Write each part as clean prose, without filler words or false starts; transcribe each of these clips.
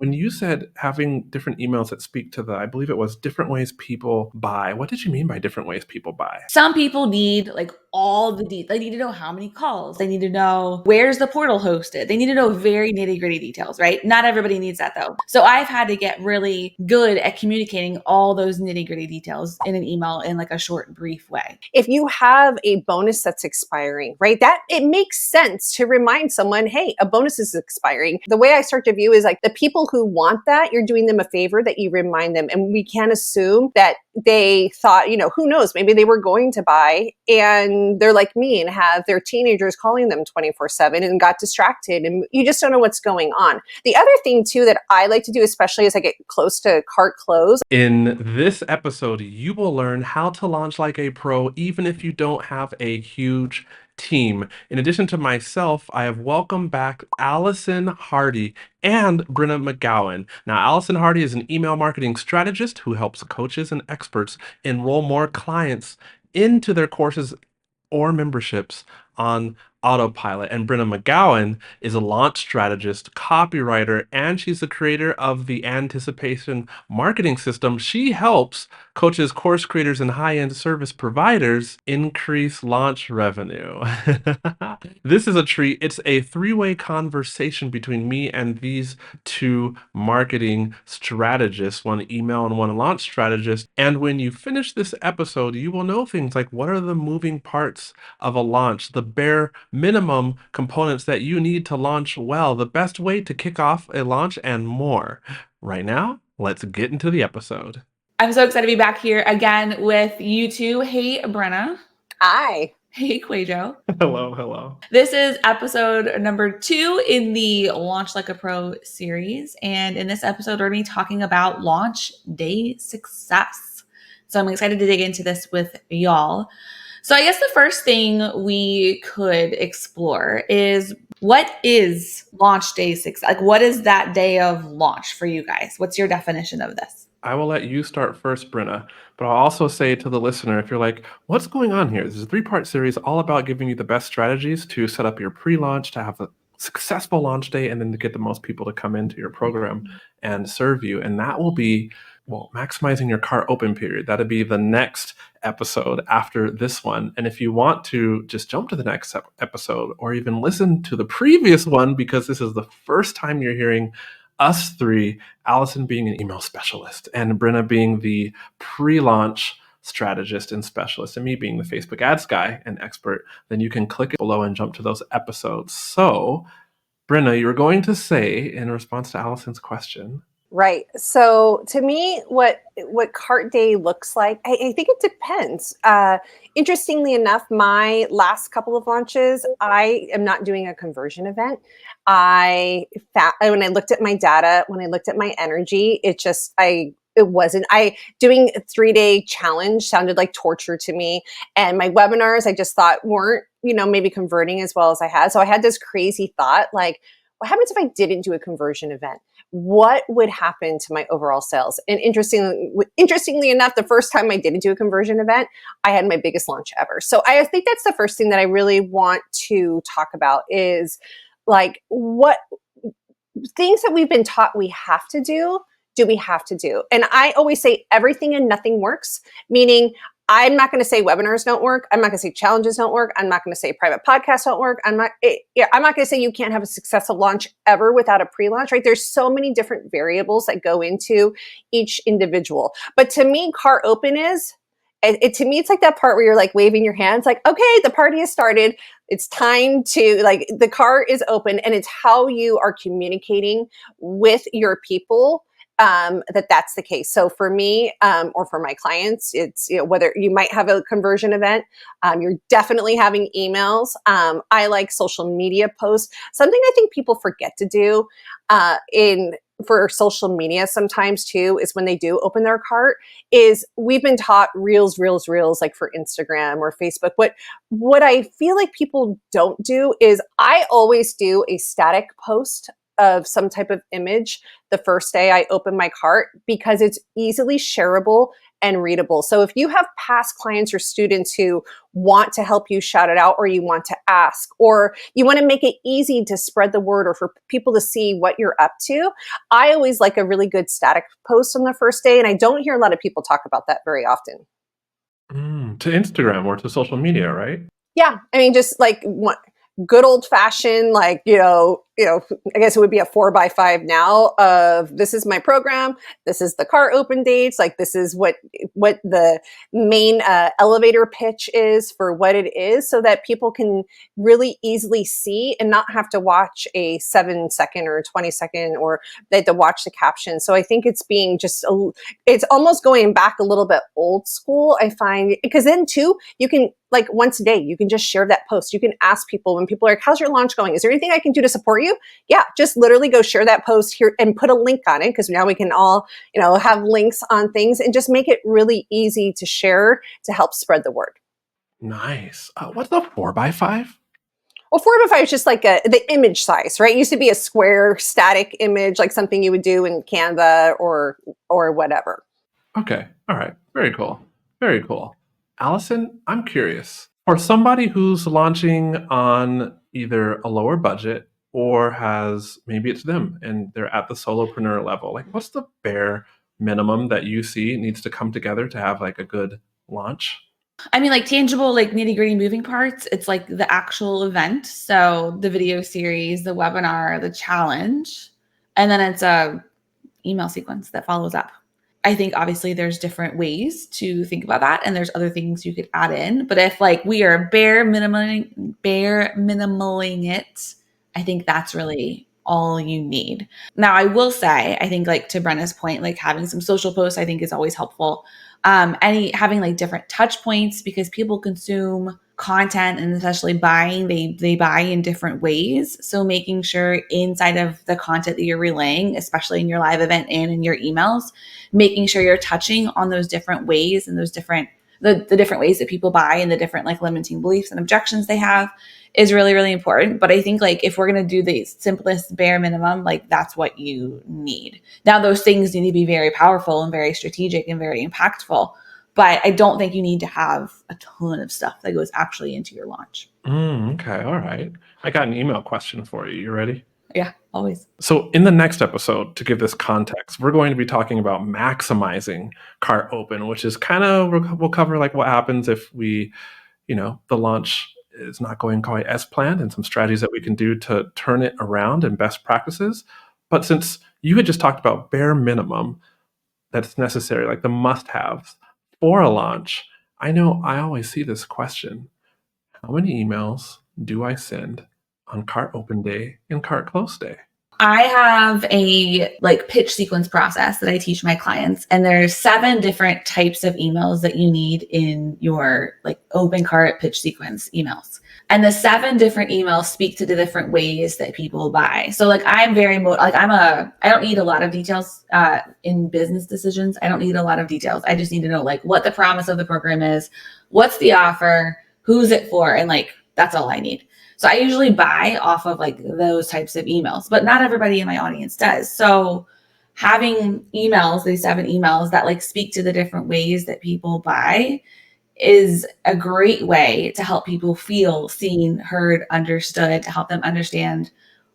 When you said having different emails that speak to I believe it was different ways people buy, what did you mean by different ways people buy? Some people need like all the details. They need to know how many calls. They need to know where's the portal hosted. They need to know very nitty gritty details, right? Not everybody needs that though. So I've had to get really good at communicating all those nitty gritty details in an email in like a short, brief way. If you have a bonus that's expiring, right, that it makes sense to remind someone, hey, a bonus is expiring. The way I start to view is like the people who want that, you're doing them a favor that you remind them. And we can't assume that they thought, who knows, maybe they were going to buy and they're like me and have their teenagers calling them 24/7 and got distracted, and you just don't know what's going on. The other thing too that I like to do, especially as I get close to cart close. In this episode, you will learn how to launch like a pro even if you don't have a huge team. In addition to myself, I have welcomed back Allison Hardy and Brenna McGowan. Now, Allison Hardy is an email marketing strategist who helps coaches and experts enroll more clients into their courses or memberships on autopilot. And Brenna McGowan is a launch strategist, copywriter, and she's the creator of the Anticipation Marketing System. She helps coaches, course creators, and high-end service providers increase launch revenue. This is a treat. It's a three-way conversation between me and these two marketing strategists, one email and one launch strategist. And when you finish this episode, you will know things like what are the moving parts of a launch, the bare minimum components that you need to launch well, the best way to kick off a launch, and more. Right now, let's get into the episode. I'm so excited to be back here again with you two. Hey, Brenna. Hi. Hey, QUAY.jo. Hello, hello. This is episode number 2 in the Launch Like a Pro series. And in this episode, we're going to be talking about launch day success. So I'm excited to dig into this with y'all. So I guess the first thing we could explore is, what is launch day success? Like, what is that day of launch for you guys? What's your definition of this? I will let you start first, Brenna, but I'll also say to the listener, if you're like, what's going on here? This is a 3-part series all about giving you the best strategies to set up your pre-launch, to have a successful launch day, and then to get the most people to come into your program and serve you. And that will be, maximizing your cart open period. That'll be the next episode after this one. And if you want to just jump to the next episode or even listen to the previous one, because this is the first time you're hearing us three, Allison being an email specialist and Brenna being the pre-launch strategist and specialist, and me being the Facebook ads guy and expert, then you can click it below and jump to those episodes. So, Brenna, you were going to say in response to Allison's question. Right. So to me, what cart day looks like, I think it depends. Interestingly enough, my last couple of launches, I am not doing a conversion event. When I looked at my data, when I looked at my energy, doing a 3-day challenge sounded like torture to me. And my webinars, I just thought weren't, maybe converting as well as I had. So I had this crazy thought, like, what happens if I didn't do a conversion event? What would happen to my overall sales? And interestingly enough, the first time I didn't do a conversion event, I had my biggest launch ever. So I think that's the first thing that I really want to talk about is like, what things that we've been taught we have to do we have to do? And I always say everything and nothing works, meaning I'm not going to say webinars don't work. I'm not going to say challenges don't work. I'm not going to say private podcasts don't work. I'm not going to say you can't have a successful launch ever without a pre-launch, right? There's so many different variables that go into each individual. But to me, cart open is, to me, it's like that part where you're like waving your hands, like, okay, the party has started. It's time to, like, the cart is open, and it's how you are communicating with your people that's the case. So for me, or for my clients, it's, whether you might have a conversion event, you're definitely having emails. I like social media posts. Something I think people forget to do, for social media sometimes too, is when they do open their cart, is we've been taught reels, like for Instagram or Facebook. What I feel like people don't do is I always do a static post of some type of image the first day I open my cart, because it's easily shareable and readable. So if you have past clients or students who want to help you shout it out, or you want to ask, or you want to make it easy to spread the word or for people to see what you're up to, I always like a really good static post on the first day. And I don't hear a lot of people talk about that very often. To Instagram or to social media, right? Yeah, I mean, just like what good old fashioned, like I guess it would be a 4x5 now. Of this is my program, this is the cart open dates, like this is what the main elevator pitch is for what it is, so that people can really easily see and not have to watch a 7-second or 20-second, or they have to watch the caption. So I think it's being it's almost going back a little bit old school, I find, because then too, you can, like, once a day, you can just share that post. You can ask people when people are like, how's your launch going? Is there anything I can do to support you? Yeah, just literally go share that post here and put a link on it, because now we can all, have links on things, and just make it really easy to share to help spread the word. Nice. What's the 4x5? Well, 4x5 is just like the image size, right? It used to be a square static image, like something you would do in Canva or whatever. Okay. All right. Very cool. Very cool. Allison, I'm curious. For somebody who's launching on either a lower budget or maybe it's them and they're at the solopreneur level, like what's the bare minimum that you see needs to come together to have like a good launch? I mean, like tangible, like nitty gritty moving parts. It's like the actual event. So the video series, the webinar, the challenge, and then it's a email sequence that follows up. I think obviously there's different ways to think about that, and there's other things you could add in. But if like we are bare minimaling it, I think that's really all you need. Now, I will say, I think like to Brenna's point, like having some social posts, I think is always helpful. Having like different touch points, because people consume content, and especially buying, they buy in different ways. So making sure inside of the content that you're relaying, especially in your live event and in your emails, making sure you're touching on those different ways and those different the different ways that people buy and the different like limiting beliefs and objections they have is really, really important. But I think like if we're going to do the simplest bare minimum, like that's what you need. Now, those things need to be very powerful and very strategic and very impactful. But I don't think you need to have a ton of stuff that goes actually into your launch. Okay. All right. I got an email question for you. You ready? Yeah, always. So in the next episode, to give this context, we're going to be talking about maximizing cart open, which is kind of, we'll cover like what happens if the launch is not going quite as planned, and some strategies that we can do to turn it around and best practices. But since you had just talked about bare minimum that's necessary, like the must-haves for a launch, I know I always see this question: how many emails do I send on cart open day and cart close day? I have a like pitch sequence process that I teach my clients, and there's 7 different types of emails that you need in your like open cart pitch sequence emails. And the 7 different emails speak to the different ways that people buy. So like I'm very I don't need a lot of details in business decisions. I don't need a lot of details. I just need to know like what the promise of the program is, what's the offer, who's it for, and like that's all I need. So I usually buy off of like those types of emails, but not everybody in my audience does. So having emails, these 7 emails that like speak to the different ways that people buy, is a great way to help people feel seen, heard, understood, to help them understand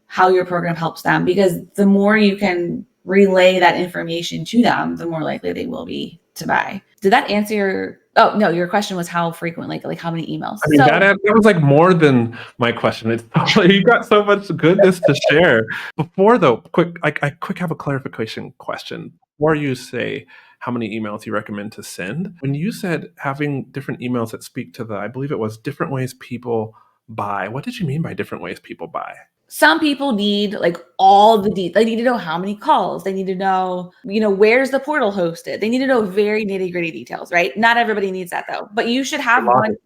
how your program helps them. Because the more you can relay that information to them, the more likely they will be to buy. Did that answer Oh, no, your question was how frequent, like how many emails? I mean, that was like more than my question. You got so much goodness to share. Before though, I have a clarification question. Before you say how many emails you recommend to send, when you said having different emails that speak to I believe it was different ways people buy, what did you mean by different ways people buy? Some people need like all the details. They need to know how many calls. They need to know, where's the portal hosted. They need to know very nitty gritty details, right? Not everybody needs that though, but you should have one.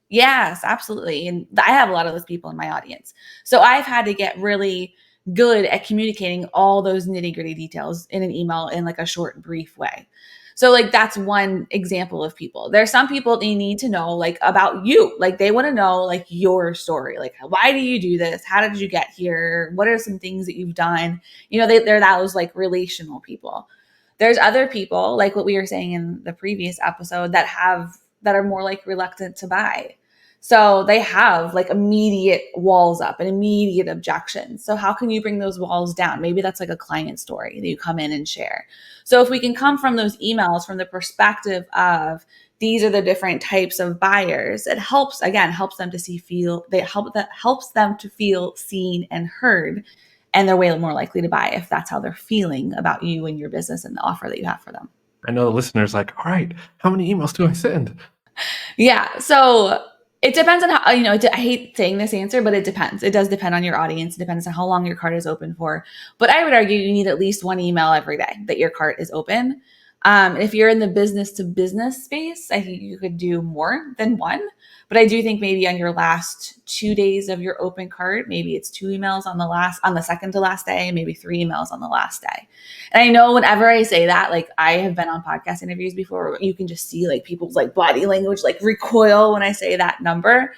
Yes, absolutely. And I have a lot of those people in my audience. So I've had to get really good at communicating all those nitty gritty details in an email in like a short, brief way. So like that's one example of people. There are some people they need to know like about you. Like they want to know like your story. Like why do you do this? How did you get here? What are some things that you've done? They're those like relational people. There's other people, like what we were saying in the previous episode, that are more like reluctant to buy. So they have like immediate walls up and immediate objections. So how can you bring those walls down? Maybe that's like a client story that you come in and share. So if we can come from those emails from the perspective of these are the different types of buyers, it helps them to helps them to feel seen and heard, and they're way more likely to buy if that's how they're feeling about you and your business and the offer that you have for them. I know the listener's like, all right, how many emails do I send? Yeah. So it depends on how, I hate saying this answer, but it depends. It does depend on your audience. It depends on how long your cart is open for. But I would argue you need at least one email every day that your cart is open. If you're in the business to business space, I think you could do more than one. But I do think maybe on your last 2 days of your open cart, maybe it's 2 emails on the second to last day, maybe 3 emails on the last day. And I know whenever I say that, like I have been on podcast interviews before, you can just see like people's like body language, like recoil when I say that number.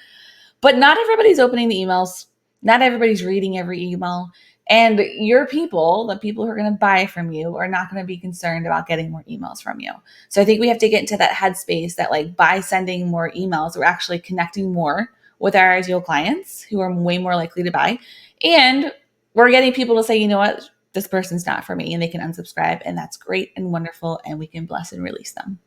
But not everybody's opening the emails. Not everybody's reading every email. And your people, the people who are going to buy from you, are not going to be concerned about getting more emails from you. So I think we have to get into that headspace that like by sending more emails, we're actually connecting more with our ideal clients who are way more likely to buy. And we're getting people to say, you know what, this person's not for me, and they can unsubscribe. And that's great and wonderful. And we can bless and release them.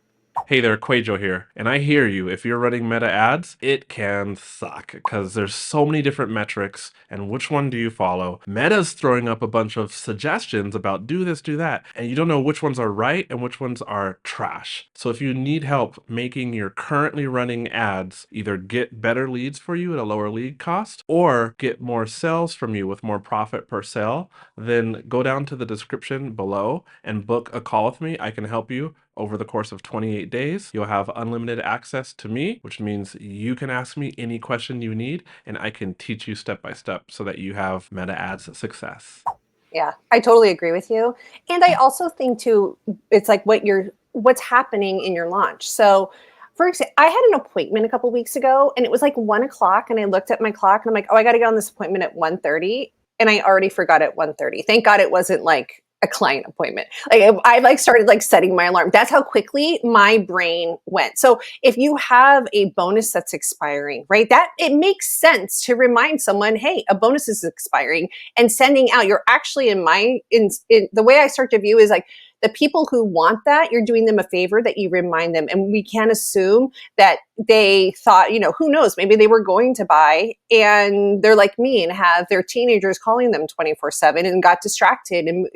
Hey there, QUÄY.jo here. And I hear you. If you're running meta ads, it can suck because there's so many different metrics. And which one do you follow? Meta's throwing up a bunch of suggestions about do this, do that. And you don't know which ones are right and which ones are trash. So if you need help making your currently running ads either get better leads for you at a lower lead cost or get more sales from you with more profit per sale, then go down to the description below and book a call with me. I can help you. Over the course of 28 days, you'll have unlimited access to me, which means you can ask me any question you need, and I can teach you step by step so that you have meta ads success. Yeah, I totally agree with you. And I also think too, it's like what's happening in your launch. So for example, I had an appointment a couple weeks ago and it was like 1:00 and I looked at my clock and I'm like, oh, I got to get on this appointment at 1:30. And I already forgot at 1:30. Thank God it wasn't like a client appointment. Like I like started like setting my alarm. That's how quickly my brain went. So if you have a bonus that's expiring, right, that it makes sense to remind someone, hey, a bonus is expiring, and sending out, you're actually in the way I start to view is like the people who want that, you're doing them a favor that you remind them. And we can't assume that they thought, who knows, maybe they were going to buy and they're like me and have their teenagers calling them 24/7 and got distracted. And,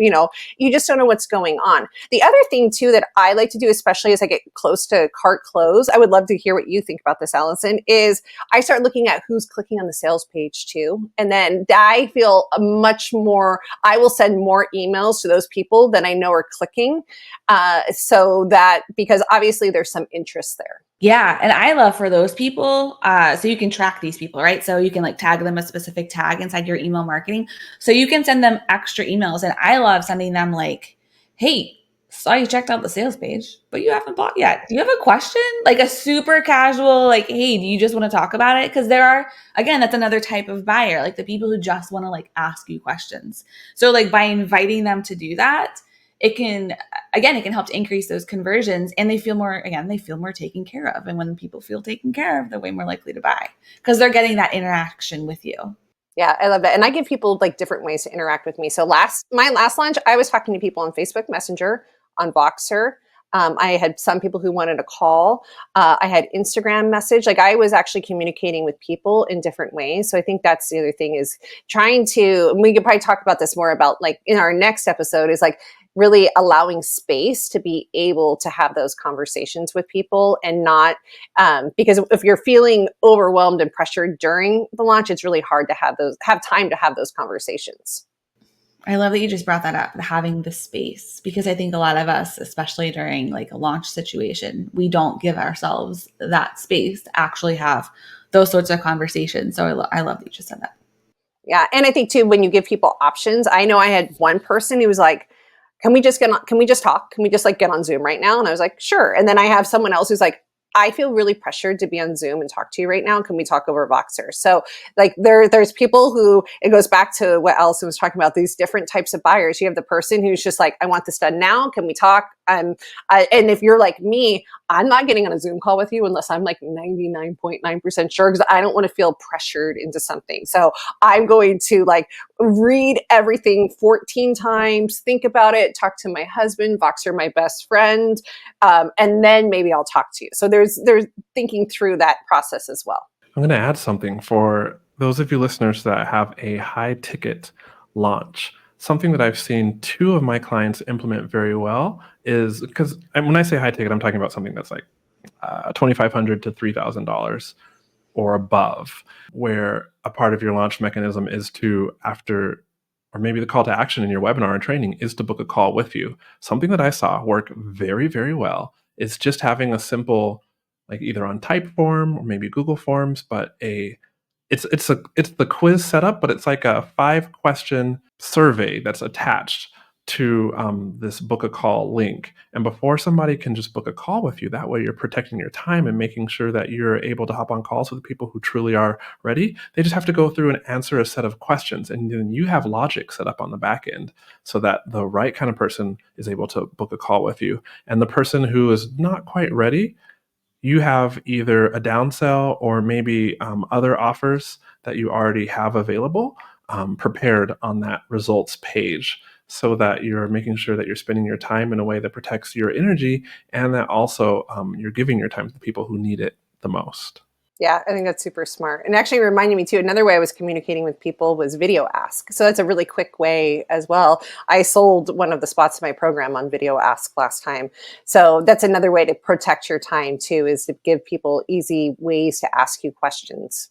you just don't know what's going on. The other thing too, that I like to do, especially as I get close to cart close, I would love to hear what you think about this, Allison, is I start looking at who's clicking on the sales page too. And then I feel I will send more emails to those people that I know are clicking because obviously there's some interest there. Yeah. And I love for those people, so you can track these people, right? So you can like tag them a specific tag inside your email marketing. So you can send them extra emails. And I love sending them like, hey, saw you checked out the sales page, but you haven't bought yet. Do you have a question? Like a super casual, like, hey, do you just want to talk about it? Because that's another type of buyer, like the people who just want to like ask you questions. So like by inviting them to do that, it can help to increase those conversions, and they feel more taken care of. And when people feel taken care of, they're way more likely to buy because they're getting that interaction with you. Yeah, I love that. And I give people like different ways to interact with me. So my last launch, I was talking to people on Facebook Messenger, on Voxer. I had some people who wanted a call. I had Instagram message. Like I was actually communicating with people in different ways. So I think that's the other thing is we could probably talk about this more about like in our next episode is like really allowing space to be able to have those conversations with people and not, because if you're feeling overwhelmed and pressured during the launch, it's really hard to have time to have those conversations. I love that you just brought that up, having the space, because I think a lot of us, especially during like a launch situation, we don't give ourselves that space to actually have those sorts of conversations. So I love that you just said that. Yeah. And I think too, when you give people options, I know I had one person who was like, can we just talk? Can we just like get on Zoom right now? And I was like, sure. And then I have someone else who's like, I feel really pressured to be on Zoom and talk to you right now. Can we talk over Voxer? So like there's people who, it goes back to what Allison was talking about, these different types of buyers. You have the person who's just like, I want this done now. Can we talk? And if you're like me, I'm not getting on a Zoom call with you unless I'm like 99.9% sure, because I don't want to feel pressured into something. So I'm going to like read everything 14 times, think about it, talk to my husband, Voxer, my best friend, and then maybe I'll talk to you. So there's thinking through that process as well. I'm going to add something for those of you listeners that have a high ticket launch. Something that I've seen two of my clients implement very well is, because when I say high ticket, I'm talking about something that's like $2,500 to $3,000 or above, where a part of your launch mechanism is to, after, or maybe the call to action in your webinar and training is to book a call with you. Something that I saw work very, very well is just having a simple, like either on Typeform or maybe Google Forms, but it's the quiz setup, but it's like a 5-question survey that's attached to this book a call link. And before somebody can just book a call with you, that way you're protecting your time and making sure that you're able to hop on calls with people who truly are ready. They just have to go through and answer a set of questions, and then you have logic set up on the back end so that the right kind of person is able to book a call with you. And the person who is not quite ready, you have either a downsell or maybe other offers that you already have available prepared on that results page, so that you're making sure that you're spending your time in a way that protects your energy, and that also you're giving your time to the people who need it the most. Yeah, I think that's super smart. And actually reminding me too, another way I was communicating with people was video ask. So that's a really quick way as well. I sold one of the spots of my program on video ask last time. So that's another way to protect your time too, is to give people easy ways to ask you questions.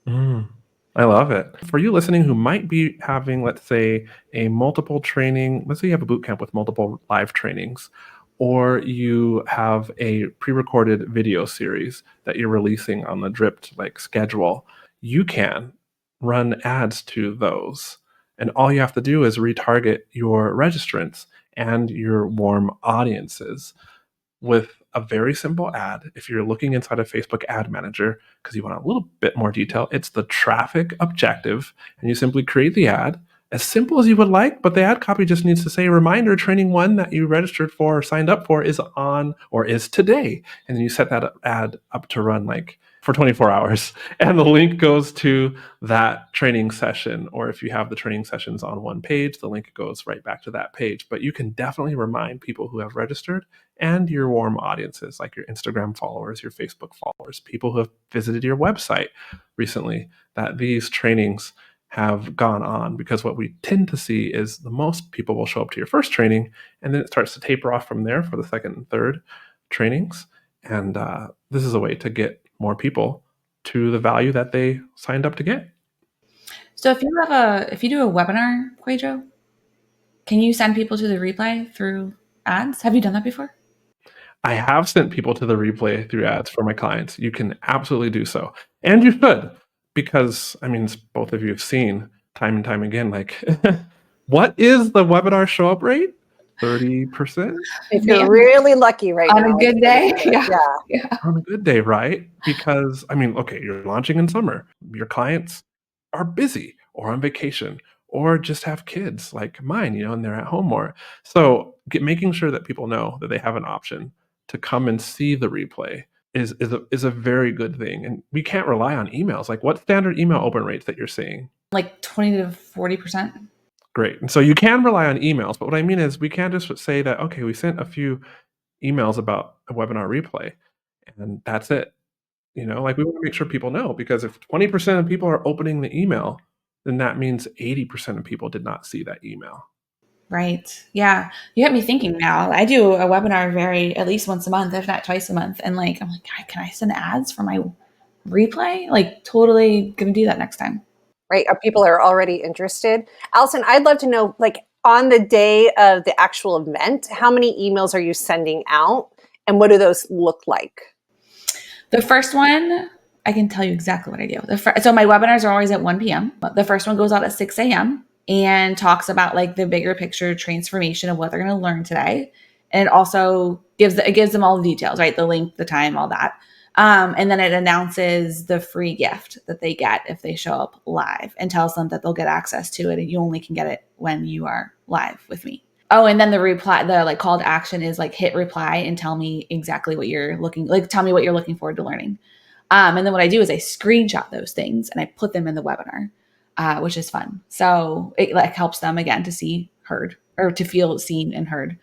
I love it. For you listening who might be having, let's say, a multiple training, let's say you have a boot camp with multiple live trainings, or you have a pre-recorded video series that you're releasing on the dripped like schedule, you can run ads to those. And all you have to do is retarget your registrants and your warm audiences with a very simple ad. If you're looking inside of Facebook Ad Manager, because you want a little bit more detail, it's the traffic objective, and you simply create the ad as simple as you would like, but the ad copy just needs to say, reminder, training 1 that you registered for or signed up for is on or is today. And then you set that ad up to run like for 24 hours. And the link goes to that training session. Or if you have the training sessions on one page, the link goes right back to that page. But you can definitely remind people who have registered and your warm audiences, like your Instagram followers, your Facebook followers, people who have visited your website recently, that these trainings have gone on. Because what we tend to see is the most people will show up to your first training, and then it starts to taper off from there for the second and third trainings. And this is a way to get more people to the value that they signed up to get. So if you do a webinar, QUÄY.jo, can you send people to the replay through ads? Have you done that before? I have sent people to the replay through ads for my clients. You can absolutely do so. And you should, because, I mean, both of you have seen time and time again, like, what is the webinar show up rate? 30%? If you're really lucky right On now. a good day. Yeah. On a good day, right? Because, I mean, okay, you're launching in summer. Your clients are busy or on vacation or just have kids like mine, and they're at home more. So making sure that people know that they have an option to come and see the replay is a very good thing. And we can't rely on emails. Like, what standard email open rates that you're seeing? Like 20 to 40%. Great. And so you can rely on emails, but what I mean is we can't just say that, okay, we sent a few emails about a webinar replay and that's it. Like, we want to make sure people know, because if 20% of people are opening the email, then that means 80% of people did not see that email. Right. Yeah. You got me thinking now. I do a webinar at least once a month, if not twice a month. And I'm like, can I send ads for my replay? Like, totally going to do that next time. Right. People are already interested. Allison, I'd love to know, like, on the day of the actual event, how many emails are you sending out and what do those look like? The first one, I can tell you exactly what I do. So my webinars are always at 1 p.m. The first one goes out at 6 a.m. and talks about like the bigger picture transformation of what they're going to learn today. And it also it gives them all the details, right? The link, the time, all that. And then it announces the free gift that they get if they show up live, and tells them that they'll get access to it. And you only can get it when you are live with me. Oh, and then the like call to action is like hit reply and tell me exactly what you're tell me what you're looking forward to learning. And then what I do is I screenshot those things and I put them in the webinar, which is fun. So it like helps them again to see heard, or to feel seen and heard.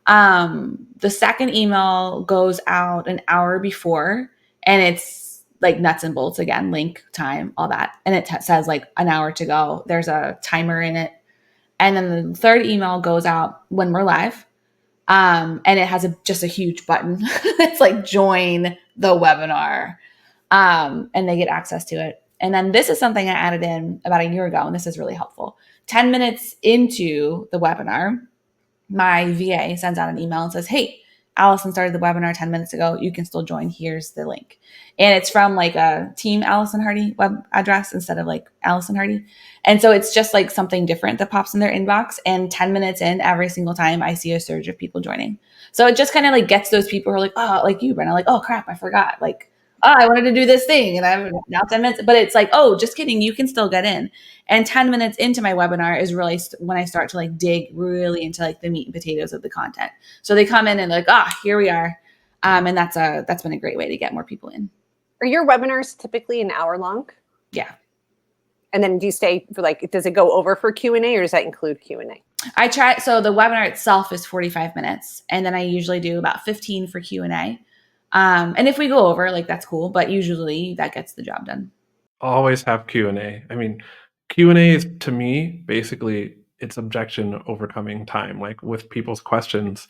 The second email goes out an hour before, and it's like nuts and bolts again, link, time, all that. And it says like an hour to go. There's a timer in it. And then the third email goes out when we're live. And it has just a huge button. It's like join the webinar. And they get access to it. And then this is something I added in about a year ago, and this is really helpful. 10 minutes into the webinar, my VA sends out an email and says, hey, Allison started the webinar 10 minutes ago. You can still join. Here's the link. And it's from like a Team Allison Hardy web address instead of like Allison Hardy. And so it's just like something different that pops in their inbox. And 10 minutes in, every single time I see a surge of people joining. So it just kind of like gets those people who are like, oh, like you, Brenna, like, oh crap, I forgot. Like, oh, I wanted to do this thing and I'm now 10 minutes, but it's like, oh, just kidding. You can still get in. And 10 minutes into my webinar is really when I start to like dig really into like the meat and potatoes of the content. So they come in and like, here we are. And that's been a great way to get more people in. Are your webinars typically an hour long? Yeah. And then do you stay for like, does it go over for Q&A, or does that include Q&A? I try. So the webinar itself is 45 minutes, and then I usually do about 15 for Q&A. And if we go over, like that's cool, but usually that gets the job done. Always have Q&A. I mean, Q&A is, to me, basically it's objection overcoming time. Like with people's questions,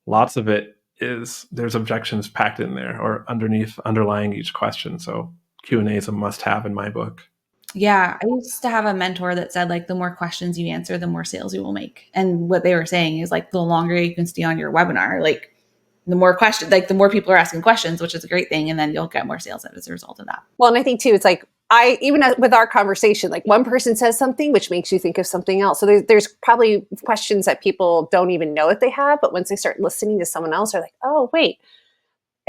lots of it is there's objections packed in there or underlying each question. So Q&A is a must have in my book. Yeah, I used to have a mentor that said like the more questions you answer, the more sales you will make. And what they were saying is like the longer you can stay on your webinar, like the more questions, like the more people are asking questions, which is a great thing. And then you'll get more sales as a result of that. Well, and I think too, it's like, even with our conversation, like one person says something, which makes you think of something else. So there's probably questions that people don't even know that they have, but once they start listening to someone else, they're like, oh, wait,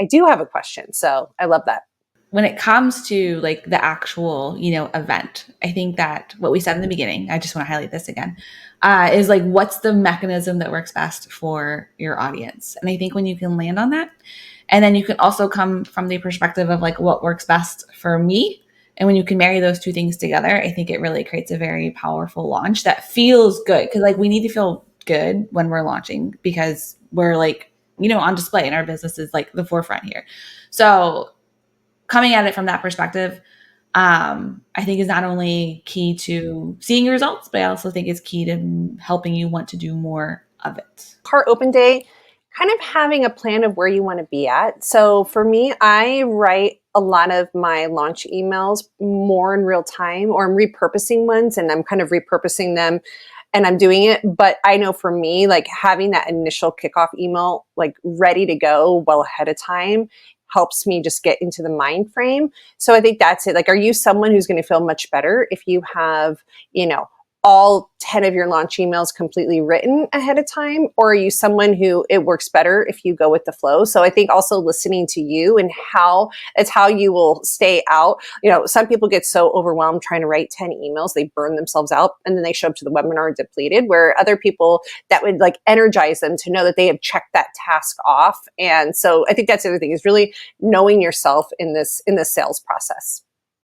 I do have a question. So I love that. When it comes to like the actual, event, I think that what we said in the beginning, I just want to highlight this again, is like, what's the mechanism that works best for your audience? And I think when you can land on that, and then you can also come from the perspective of like what works best for me. And when you can marry those two things together, I think it really creates a very powerful launch that feels good. Cause like we need to feel good when we're launching, because we're like, on display, and our business is like the forefront here. So coming at it from that perspective, I think is not only key to seeing your results, but I also think it's key to helping you want to do more of it. Part open day, kind of having a plan of where you want to be at. So for me, I write a lot of my launch emails more in real time, or I'm repurposing ones and I'm kind of repurposing them and I'm doing it. But I know for me, like having that initial kickoff email, like ready to go well ahead of time, helps me just get into the mind frame. So I think that's it. Like, are you someone who's going to feel much better if you have, all 10 of your launch emails completely written ahead of time? Or are you someone who it works better if you go with the flow? So I think also listening to you and how you will stay out. Some people get so overwhelmed trying to write 10 emails, they burn themselves out and then they show up to the webinar depleted, where other people that would like energize them to know that they have checked that task off. And so I think that's the other thing, is really knowing yourself in this sales process.